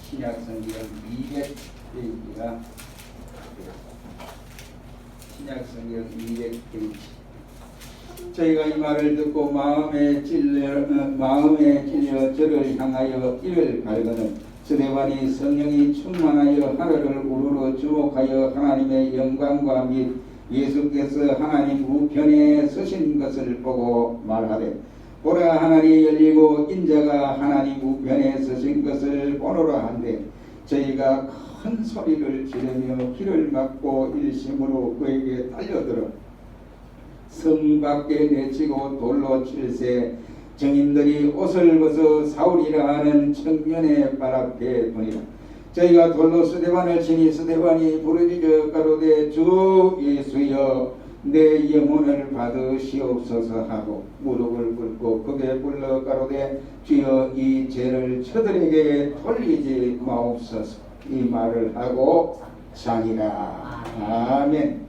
신약성경 200페이지가 신약성경 200페이지. 저희가 이 말을 듣고 마음에 찔려 저를 향하여 이를 갈거는 스데반이 성령이 충만하여 하늘을 우러러 주목하여 하나님의 영광과 및 예수께서 하나님 우편에 서신 것을 보고 말하되, 보라, 하늘이 열리고 인자가 하나님 우편에 서신 것을 보노라 한데, 저희가 큰 소리를 지르며 길을 막고 일심으로 그에게 달려들어 성 밖에 내치고 돌로 칠세 정인들이 옷을 벗어 사울이라 하는 청년의 발 앞에 두니라. 저희가 돌로 스데반을 치니 스데반이 부르짖어 가로되, 주 예수여 내 영혼을 받으시옵소서 하고 무릎을 꿇고 크게 불러 가로되, 주여 이 죄를 저들에게 돌리지 마옵소서. 이 말을 하고 자니라. 아멘.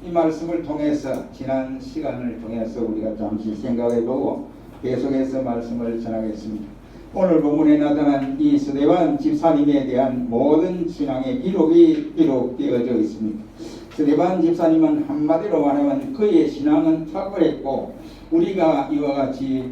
이 말씀을 통해서 지난 시간을 통해서 우리가 잠시 생각해보고 계속해서 말씀을 전하겠습니다. 오늘 본문에 나타난 이 스데반 집사님에 대한 모든 신앙의 기록이 기록되어져 있습니다. 스데반 집사님은 한마디로 말하면 그의 신앙은 탁월했고 우리가 이와 같이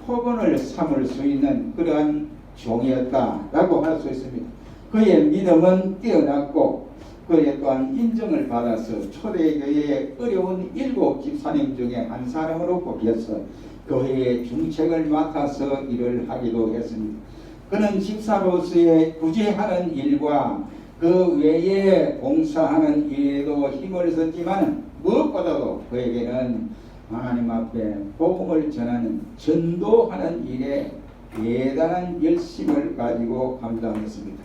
표본을 삼을 수 있는 그러한 종이었다라고 할 수 있습니다. 그의 믿음은 뛰어났고 그에 또한 인정을 받아서 초대교회의 어려운 7 집사님 중에 한 사람으로 뽑혀서 교회의 중책을 맡아서 일을 하기도 했습니다. 그는 집사로서의 구제하는 일과 그 외에 봉사하는 일에도 힘을 썼지만 무엇보다도 그에게는 하나님 앞에 복음을 전하는 전도하는 일에 대단한 열심을 가지고 감당했습니다.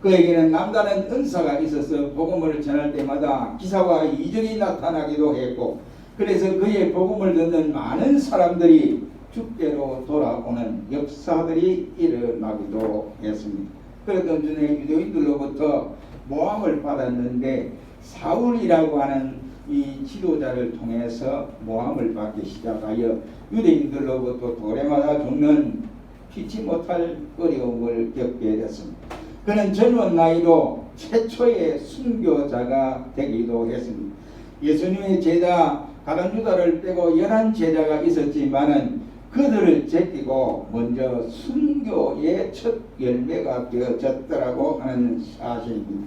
그에게는 남다른 은사가 있어서 복음을 전할 때마다 기사와 이적이 나타나기도 했고, 그래서 그의 복음을 듣는 많은 사람들이 주께로 돌아오는 역사들이 일어나기도 했습니다. 그러던 중에 유대인들로부터 모함을 받았는데 사울이라고 하는 이 지도자를 통해서 모함을 받기 시작하여 유대인들로부터 도래마다 죽는 피치 못할 어려움을 겪게 됐습니다. 그는 젊은 나이로 최초의 순교자가 되기도 했습니다. 예수님의 제자 다른 유다를 빼고 11 제자가 있었지만은 그들을 제끼고 먼저 순교의 첫 열매가 되어졌더라고 하는 사실입니다.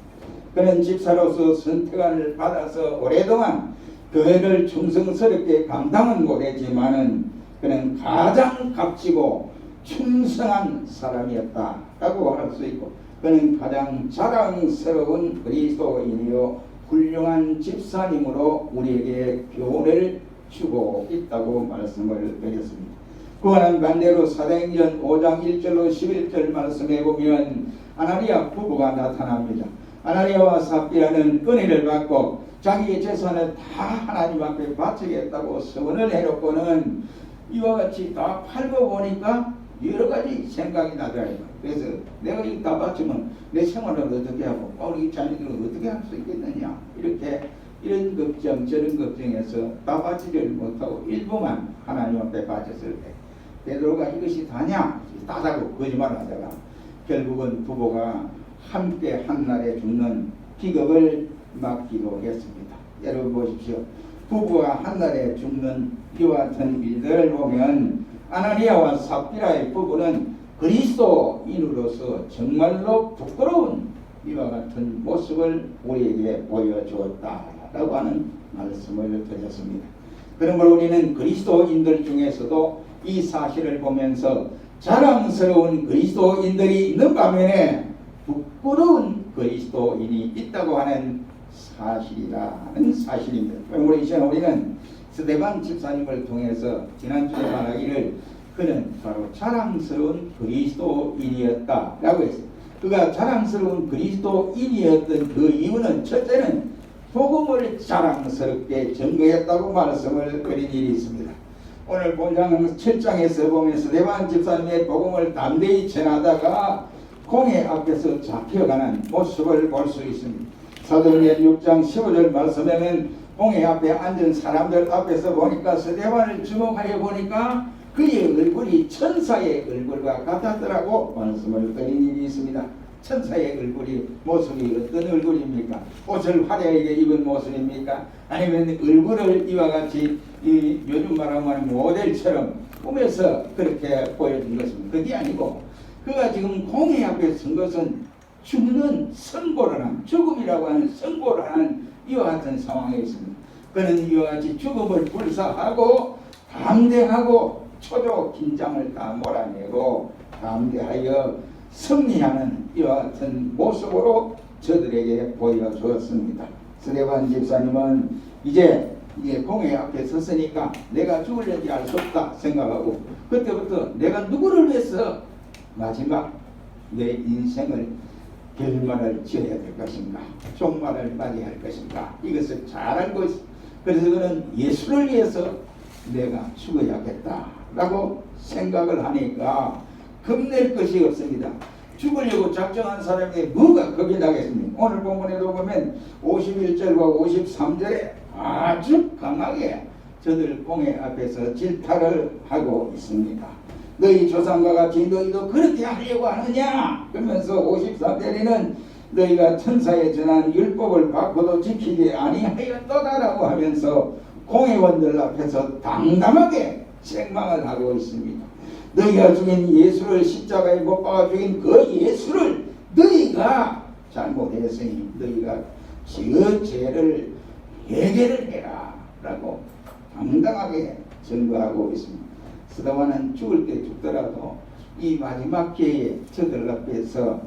그는 집사로서 선택을 받아서 오랫동안 교회를 충성스럽게 감당은 못했지만은 그는 가장 값지고 충성한 사람이었다라고 할 수 있고, 그는 가장 자랑스러운 그리스도인이요 훌륭한 집사님으로 우리에게 교훈을 주고 있다고 말씀을 드렸습니다. 그와는 반대로 사도행전 5장 1절로 11절 말씀에 보면 아나니아 부부가 나타납니다. 아나니아와 삽비라는 은혜를 받고 자기의 재산을 다 하나님 앞에 바치겠다고 서원을 해놓고는 이와 같이 다 팔고 보니까 여러 가지 생각이 나더라고요. 그래서 내가 이거 다 바치면 내 생활을 어떻게 하고 우리 자녀들은 어떻게 할 수 있겠느냐, 이렇게 이런 걱정 저런 걱정해서 다 바치지를 못하고 일부만 하나님 앞에 바쳤을 때 베드로가 이것이 다냐 따다고 거짓말을 하다가 결국은 부부가 함께 한날에 죽는 비극을 맞기도 했습니다. 여러분 보십시오. 부부가 한날에 죽는 이와 같은 일들을 보면 아나니아와 삽비라의 부부는 그리스도인으로서 정말로 부끄러운 이와 같은 모습을 우리에게 보여주었다라고 하는 말씀을 드렸습니다. 그러므로 우리는 그리스도인들 중에서도 이 사실을 보면서 자랑스러운 그리스도인들이 있는 반면에 부끄러운 그리스도인이 있다고 하는 사실이라는 사실입니다. 그러므로 이 시간 우리는 스데반 집사님을 통해서 지난주에 말하기를 그는 바로 자랑스러운 그리스도인이었다라고 했어요. 그가 자랑스러운 그리스도인이었던 그 이유는 첫째는 복음을 자랑스럽게 전거했다고 말씀을 드린 일이 있습니다. 오늘 본장 7장에서 보면 스데반 집사님의 복음을 담대히 전하다가 공회 앞에서 잡혀가는 모습을 볼 수 있습니다. 사도행전 6장 15절 말씀에는 공회 앞에 앉은 사람들 앞에서 보니까 스데반을 주목하여 보니까 그의 얼굴이 천사의 얼굴과 같았더라고 말씀을 드린 일이 있습니다. 천사의 얼굴이 모습이 어떤 얼굴입니까? 옷을 화려하게 입은 모습입니까? 아니면 얼굴을 이와 같이 요즘 말하면 모델처럼 꾸며서 그렇게 보여준 것입니다. 그게 아니고 그가 지금 공회 앞에 선 것은 죽는 선고를 한, 죽음이라고 하는 선고를 하는 이와 같은 상황에 있습니다. 그는 이와 같이 죽음을 불사하고 담대하고 초조 긴장을 다 몰아내고 담대하여 승리하는 이와 같은 모습으로 저들에게 보여주었습니다. 스데반 집사님은 이제 공회 앞에 섰으니까 내가 죽을는지 알 수 없다 생각하고 그때부터 내가 누구를 위해서 마지막 내 인생을 결말을 지어야 될 것인가, 종말을 맞이할 것인가, 이것을 잘 알고 있습니다. 그래서 그는 예수를 위해서 내가 죽어야겠다라고 생각을 하니까 겁낼 것이 없습니다. 죽으려고 작정한 사람에게 뭐가 겁이 나겠습니까? 오늘 본문에도 보면 51절과 53절에 아주 강하게 저들 공회 앞에서 질타를 하고 있습니다. 너희 조상과 같이 너희도 그렇게 하려고 하느냐? 그러면서 53절에는 너희가 천사에 전한 율법을 받고도 지키지 아니하였도다라고 하면서 공회원들 앞에서 당당하게 책망을 하고 있습니다. 너희가 죽인 예수를 십자가에 못 박아 죽인 그 예수를 너희가 잘못했으니 너희가 그 죄를 해결을 해라 라고 당당하게 증거하고 있습니다. 스데반은 죽을 때 죽더라도 이 마지막 기회에 저들 앞에서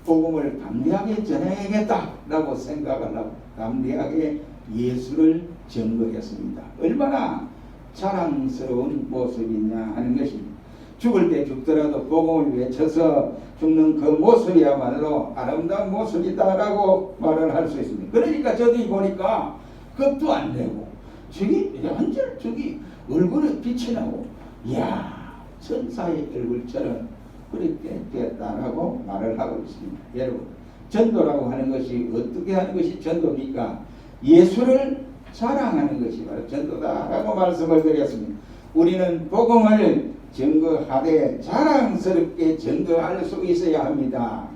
복음을 담대하게 전해야겠다라고 생각을 하고 담대하게 예수를 증거했습니다. 얼마나 자랑스러운 모습이냐 하는 것입니다. 죽을 때 죽더라도 복음을 외쳐서 죽는 그 모습이야말로 아름다운 모습이다라고 말을 할 수 있습니다. 그러니까 저도 보니까 겁도 안 내고 저기 완전 저기 얼굴에 빛이 나고 이야 천사의 얼굴처럼 그렇게 되었다라고 말을 하고 있습니다. 여러분 전도라고 하는 것이 어떻게 하는 것이 전도입니까? 예수를 자랑하는 것이 바로 전도다라고 말씀을 드렸습니다. 우리는 복음을 증거하되 자랑스럽게 증거할 수 있어야 합니다.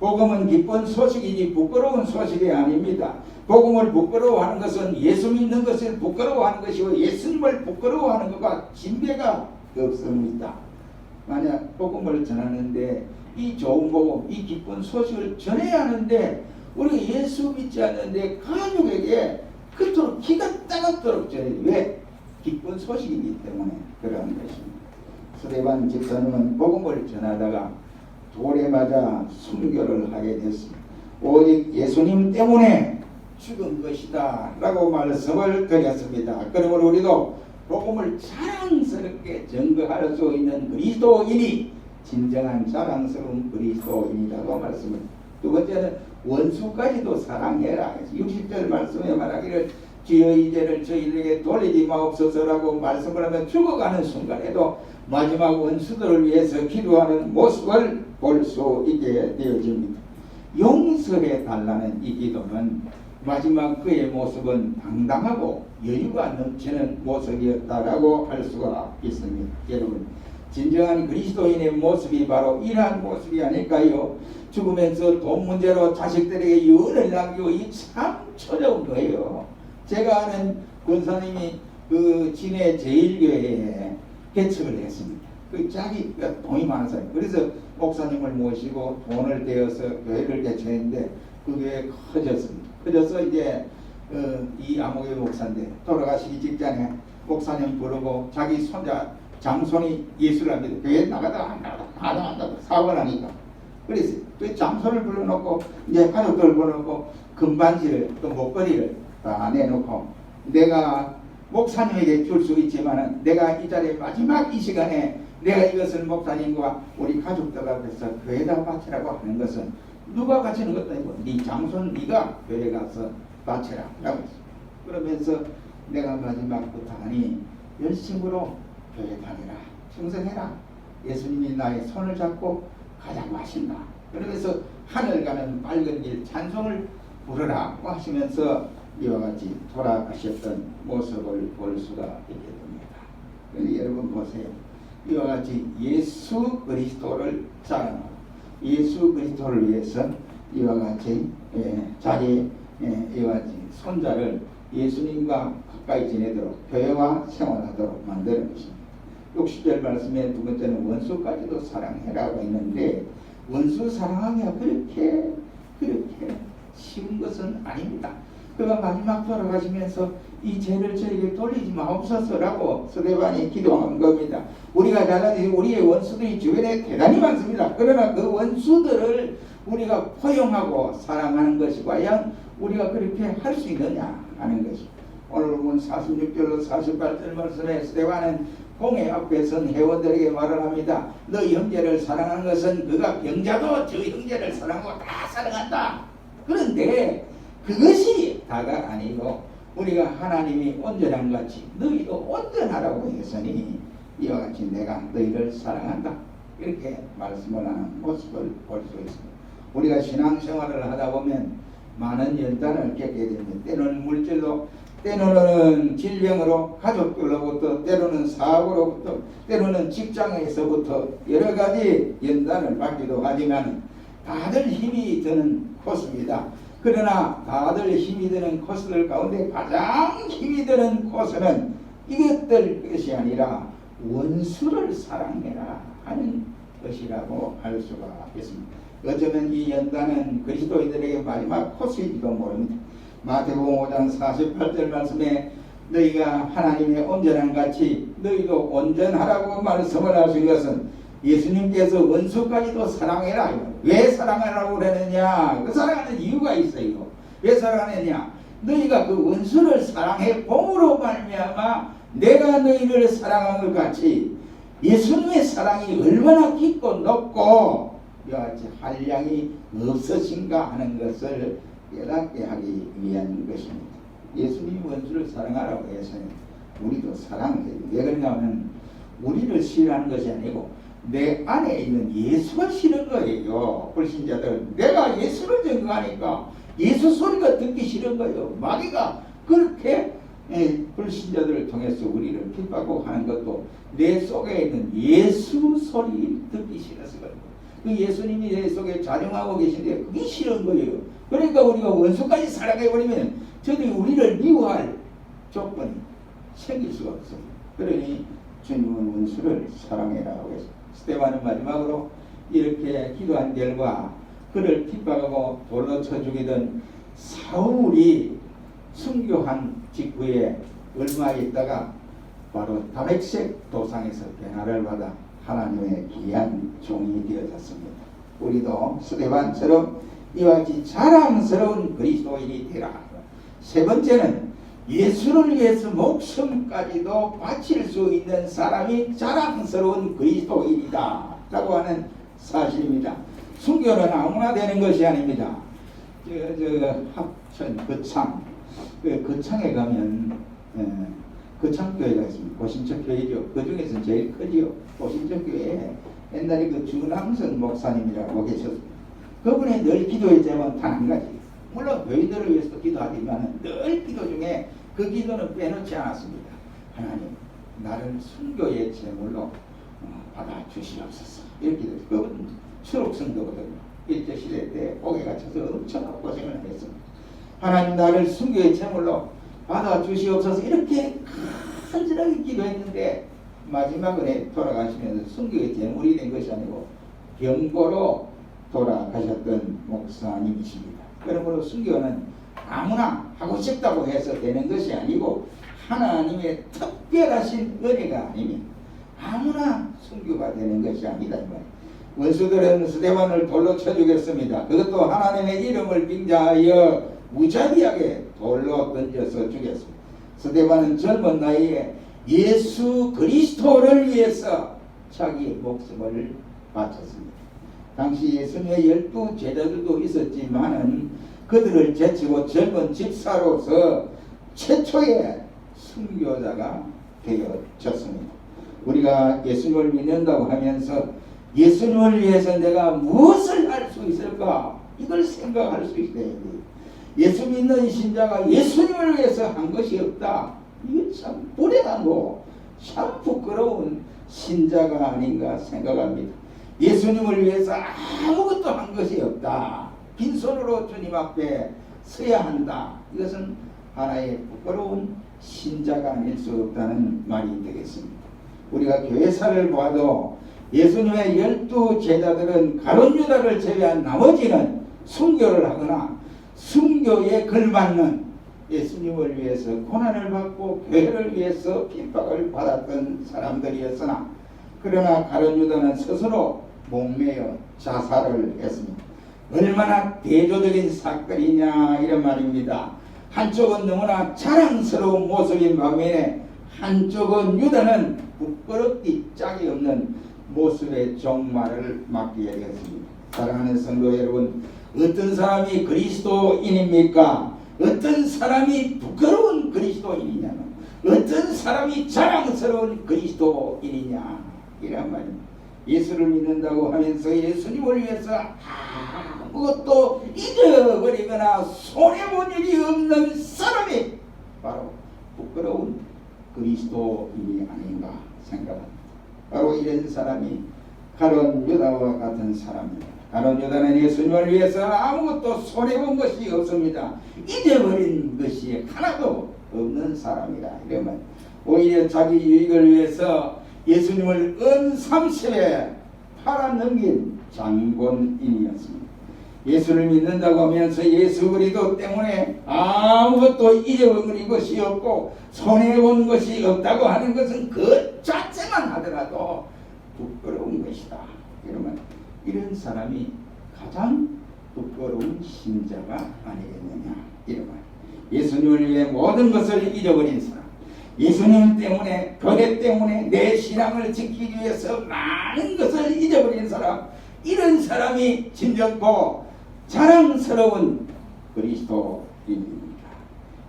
복음은 기쁜 소식이지 부끄러운 소식이 아닙니다. 복음을 부끄러워하는 것은 예수 믿는 것을 부끄러워하는 것이고 예수님을 부끄러워하는 것과 진배가 없습니다. 만약 복음을 전하는데 이 좋은 복음, 이 기쁜 소식을 전해야 하는데 우리가 예수 믿지 않는데 가족에게 그토록 기가 따갑도록 전해요. 왜? 기쁜 소식이기 때문에 그러한 것입니다. 스데반 집사님은 복음을 전하다가 돌에 맞아 순교를 하게 됐습니다. 오직 예수님 때문에 죽은 것이다 라고 말씀을 드렸습니다. 그러므로 우리도 복음을 자랑스럽게 증거할 수 있는 그리스도인이 진정한 자랑스러운 그리스도인이라고 말씀을. 두 번째는 원수까지도 사랑해라. 60절 말씀에 말하기를 주여 이 죄를 저희에게 돌리지 마옵소서라고 말씀을 하면 죽어가는 순간에도 마지막 원수들을 위해서 기도하는 모습을 볼 수 있게 되어집니다. 용서해 달라는 이 기도는 마지막 그의 모습은 당당하고 여유가 넘치는 모습이었다라고 할 수가 있습니다. 여러분 진정한 그리스도인의 모습이 바로 이러한 모습이 아닐까요? 죽으면서 돈 문제로 자식들에게 유언을 남기고 이 참 초려운 거예요. 제가 아는 권사님이 그 진해 제일교회에 개척을 했습니다. 그 자기가 돈이 많은 사람. 그래서 목사님을 모시고 돈을 대어서 교회를 개척했는데 그 교회 커졌습니다. 커져서 이제 이 아무개 목사인데 돌아가시기 직전에 목사님 부르고 자기 손자 장손이 예수를 합니다. 교회 나가다가 안 나간다고 사업을 하니까. 그래서 그 장손을 불러놓고 이제 가족들 불러놓고 금반지를 또 목걸이를 다 내놓고 내가 목사님에게 줄 수 있지만 내가 이 자리에 마지막 이 시간에 내가 이것을 목사님과 우리 가족들 앞에서 교회에다 바치라고 하는 것은 누가 바치는 것도 아니고 네 장손 네가 교회 가서 바치라 라고 했습니다. 그러면서 내가 마지막부터 하니 열심으로 교회 다니라 충성해라 예수님이 나의 손을 잡고 가자고 하신다. 그러면서 하늘 가는 밝은 길 찬송을 부르라 하시면서 이와 같이 돌아가셨던 모습을 볼 수가 있게 됩니다. 여러분 보세요. 이와 같이 예수 그리스도를 자랑하고 예수 그리스도를 위해서 이와 같이 자기 이와 같이 손자를 예수님과 가까이 지내도록 교회와 생활하도록 만드는 것입니다. 60절 말씀에 두 번째는 원수까지도 사랑해라고 했는데 원수 사랑하기가 그렇게 쉬운 것은 아닙니다. 그가 마지막 돌아가시면서 이 죄를 저에게 돌리지 마옵소서라고 스데반이 기도한 겁니다. 우리가 잘 아는 우리의 원수들이 주변에 대단히 많습니다. 그러나 그 원수들을 우리가 포용하고 사랑하는 것이 과연 우리가 그렇게 할 수 있느냐 하는 것이. 오늘 본 46절로 48절 말씀에 스데반은 공회 앞에 선 회원들에게 말을 합니다. 너 형제를 사랑하는 것은 그가 병자도 저 형제를 사랑하고 다 사랑한다. 그런데 그것이 다가 아니고 우리가 하나님이 온전한 같이 너희도 온전하라고 했으니 이와 같이 내가 너희를 사랑한다. 이렇게 말씀을 하는 모습을 볼 수 있습니다. 우리가 신앙생활을 하다 보면 많은 연단을 겪게 됩니다. 때로는 물질로, 때로는 질병으로, 가족들로부터, 때로는 사고로부터, 때로는 직장에서부터 여러 가지 연단을 받기도 하지만 다들 힘이 드는 코스입니다. 그러나 다들 힘이 드는 코스들 가운데 가장 힘이 드는 코스는 이것들 것이 아니라 원수를 사랑해라 하는 것이라고 할 수가 있습니다. 어쩌면 이 연단은 그리스도인들에게 마지막 코스일지도 모릅니다. 마태복음 5장 48절 말씀에 너희가 하나님의 온전한 같이 너희도 온전하라고 말씀을 하신 것은 예수님께서 원수까지도 사랑해라. 왜 사랑하라고 그러느냐? 그 사랑하는 이유가 있어요. 왜 사랑하느냐? 너희가 그 원수를 사랑해 봄으로 말미암아 내가 너희를 사랑한 것 같이 예수님의 사랑이 얼마나 깊고 높고 이와 같이 한량이 없으신가 하는 것을 깨닫게 하기 위한 것입니다. 예수님이 원수를 사랑하라고 해서는 우리도 사랑해야 돼요. 왜 그러냐 하면 우리를 싫어하는 것이 아니고 내 안에 있는 예수가 싫은 거예요. 불신자들 내가 예수를 증거하니까 예수 소리가 듣기 싫은 거예요. 마귀가 그렇게 불신자들을 통해서 우리를 핍박하고 하는 것도 내 속에 있는 예수 소리 듣기 싫어서 그래요. 그 예수님이 내 속에 자정하고 계신데 그게 싫은 거예요. 그러니까 우리가 원수까지 사랑해버리면 저들이 우리를 미워할 조건이 생길 수가 없어요. 그러니 주님은 원수를 사랑해라고 했습니다. 스데반은 마지막으로 이렇게 기도한 결과 그를 핍박하고 돌로 쳐 죽이던 사울이 순교한 직후에 얼마 있다가 바로 다메섹 도상에서 변화를 받아 하나님의 귀한 종이 되어졌습니다. 우리도 스데반처럼 이와 같이 자랑스러운 그리스도인이 되라. 세 번째는 예수를 위해서 목숨까지도 바칠 수 있는 사람이 자랑스러운 그리스도인이다 라고 하는 사실입니다. 순교는 아무나 되는 것이 아닙니다. 합천 거창에 가면 거창교회가 있습니다. 고신척교회죠. 그 중에서 제일 크지요. 고신척교회에 옛날에 그 주남선 목사님이라고 계셨습니다. 그분이 늘 기도했지만 단 한 가지, 물론 교인들을 위해서도 기도하지만 늘 기도 중에 그 기도는 빼놓지 않았습니다. 하나님, 나를 순교의 제물로 받아 주시옵소서. 이렇게 기도했어요. 그분 수록성도거든요. 일제시대 때 옥에 갇혀서 엄청나게 고생을 했습니다. 하나님, 나를 순교의 제물로 받아 주시옵소서. 이렇게 간절하게 기도했는데 마지막에 돌아가시면서 순교의 제물이 된 것이 아니고 병고로 돌아가셨던 목사님이십니다. 그러므로 순교는 아무나 하고 싶다고 해서 되는 것이 아니고 하나님의 특별하신 은혜가 아니면 아무나 순교가 되는 것이 아니다. 원수들은 스데반을 돌로 쳐 죽였습니다. 그것도 하나님의 이름을 빙자하여 무자비하게 돌로 던져서 죽였습니다. 스데반은 젊은 나이에 예수 그리스도를 위해서 자기의 목숨을 바쳤습니다. 당시 예수님의 12 제자들도 있었지만은 그들을 제치고 젊은 집사로서 최초의 순교자가 되어졌습니다. 우리가 예수님을 믿는다고 하면서 예수님을 위해서 내가 무엇을 할 수 있을까? 이걸 생각할 수 있어야 돼요. 예수 믿는 신자가 예수님을 위해서 한 것이 없다. 이게 참 불행하고 참 부끄러운 신자가 아닌가 생각합니다. 예수님을 위해서 아무것도 한 것이 없다. 빈손으로 주님 앞에 서야 한다. 이것은 하나의 부끄러운 신자가 아닐 수 없다는 말이 되겠습니다. 우리가 교회사를 봐도 예수님의 12 제자들은 가룟 유다를 제외한 나머지는 순교를 하거나 순교에 걸맞는 예수님을 위해서 고난을 받고 교회를 위해서 핍박을 받았던 사람들이었으나, 그러나 가룟 유다는 스스로 목매어 자살을 했습니다. 얼마나 대조적인 사건이냐 이런 말입니다. 한쪽은 너무나 자랑스러운 모습인 반면에 한쪽은 유다는 부끄럽기 짝이 없는 모습의 종말을 맞게 되었습니다. 사랑하는 성도 여러분, 어떤 사람이 그리스도인입니까? 어떤 사람이 부끄러운 그리스도인이냐면 어떤 사람이 자랑스러운 그리스도인이냐 이란 말입니다. 예수를 믿는다고 하면서 예수님을 위해서 아무것도 잊어버리거나 손해본 일이 없는 사람이 바로 부끄러운 그리스도인이 아닌가 생각합니다. 바로 이런 사람이 가룟 유다와 같은 사람입니다. 가룟 유다는 예수님을 위해서 아무것도 손해본 것이 없습니다. 잊어버린 것이 하나도 없는 사람이라. 이러면 오히려 자기 유익을 위해서 예수님을 은 30에 팔아넘긴 장본인이었습니다. 예수를 믿는다고 하면서 예수 그리스도 때문에 아무것도 잊어버린 것이 없고 손해본 것이 없다고 하는 것은 그 자체만 하더라도 부끄러운 것이다. 그러면 이런 사람이 가장 부끄러운 신자가 아니겠느냐 이런 말. 예수님을 위해 모든 것을 잊어버린 사람, 예수님 때문에, 교회 때문에 내 신앙을 지키기 위해서 많은 것을 잊어버린 사람, 이런 사람이 진정고 자랑스러운 그리스도인입니다.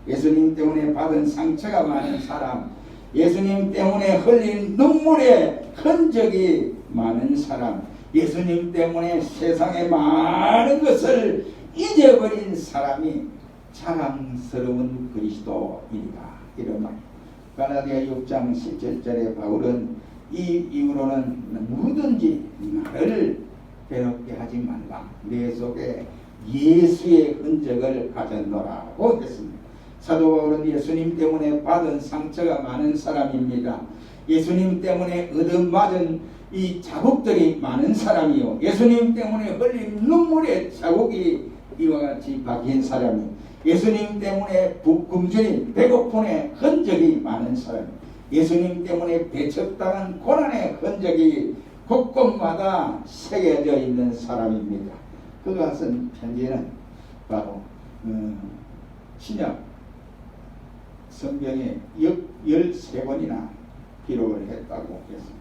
예수님 때문에 받은 상처가 많은 사람, 예수님 때문에 흘린 눈물의 흔적이 많은 사람, 예수님 때문에 세상의 많은 것을 잊어버린 사람이 자랑스러운 그리스도인이다. 이런 말. 갈라디아 6장 17절에 바울은 이 이후로는 누구든지 나를 괴롭게 하지 말라. 내 속에 예수의 흔적을 가졌노라고 했습니다. 사도 바울은 예수님 때문에 받은 상처가 많은 사람입니다. 예수님 때문에 얻어맞은 이 자국들이 많은 사람이요, 예수님 때문에 흘린 눈물의 자국이 이와 같이 박힌 사람이요, 예수님 때문에 굶주린 배고픔의 흔적이 많은 사람, 예수님 때문에 배척당한 고난의 흔적이 곳곳마다 새겨져 있는 사람입니다. 그것은 현재는 바로 신약 성경에 13번이나 기록을 했다고 했습니다.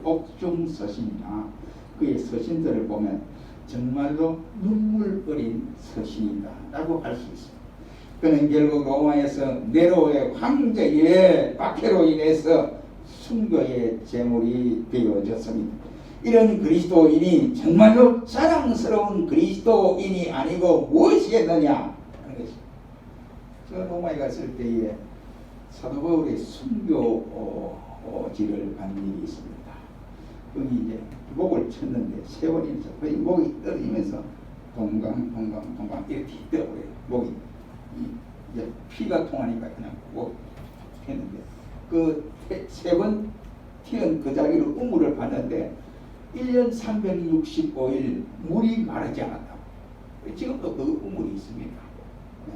옥중 서신이나 그의 서신들을 보면 정말로 눈물 어린 서신이다 라고 할 수 있습니다. 그는 결국 로마에서 네로의 황제의 박해로 인해서 순교의 제물이 되어졌습니다. 이런 그리스도인이 정말로 자랑스러운 그리스도인이 아니고 무엇이겠느냐 하는 것입니다. 저 로마에 갔을 때에 사도 바울의 순교지를 간 일이 있습니다. 거기 이제 목을 쳤는데 세월이면서 거의 목이 떨어지면서 동강 이렇게 떠버려요. 목이 이제 피가 통하니까 그냥 목 했는데 그 세 번 튀는 그 자리로 우물을 봤는데 1년 365일 물이 마르지 않았다고. 지금도 그 우물이 있습니다. 네.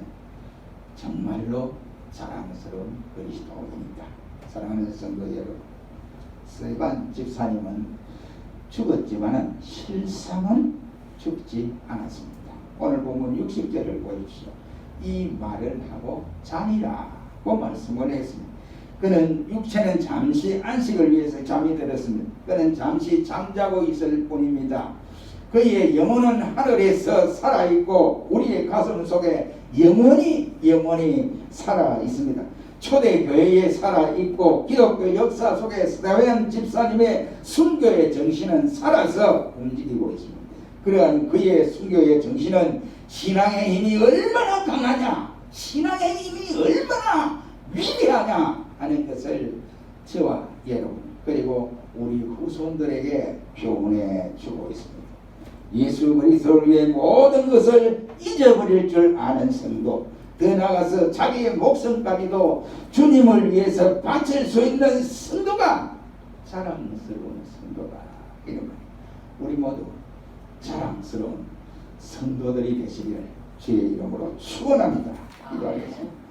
정말로 자랑스러운 그리스도입니다. 사랑하는 성도 여러분, 스테반 집사님은 죽었지만은 실상은 죽지 않았습니다. 오늘 본문 60절을 보십시오. 이 말을 하고 자니라고 말씀을 했습니다. 그는 육체는 잠시 안식을 위해서 잠이 들었습니다. 그는 잠시 잠자고 있을 뿐입니다. 그의 영혼은 하늘에서 살아있고 우리의 가슴 속에 영원히 살아 있습니다. 초대교회에 살아있고 기독교 역사 속에 스테반 집사님의 순교의 정신은 살아서 움직이고 있습니다. 그러한 그의 순교의 정신은 신앙의 힘이 얼마나 강하냐, 신앙의 힘이 얼마나 위대하냐 하는 것을 저와 여러분 그리고 우리 후손들에게 교훈해 주고 있습니다. 예수 그리스도를 위해 모든 것을 잊어버릴 줄 아는 성도, 더 나아가서 자기의 목숨까지도 주님을 위해서 바칠 수 있는 성도가 자랑스러운 성도다. 이런 말. 우리 모두 자랑스러운 성도들이 되시기를 주의 이름으로 축원합니다. 기도하겠습니다.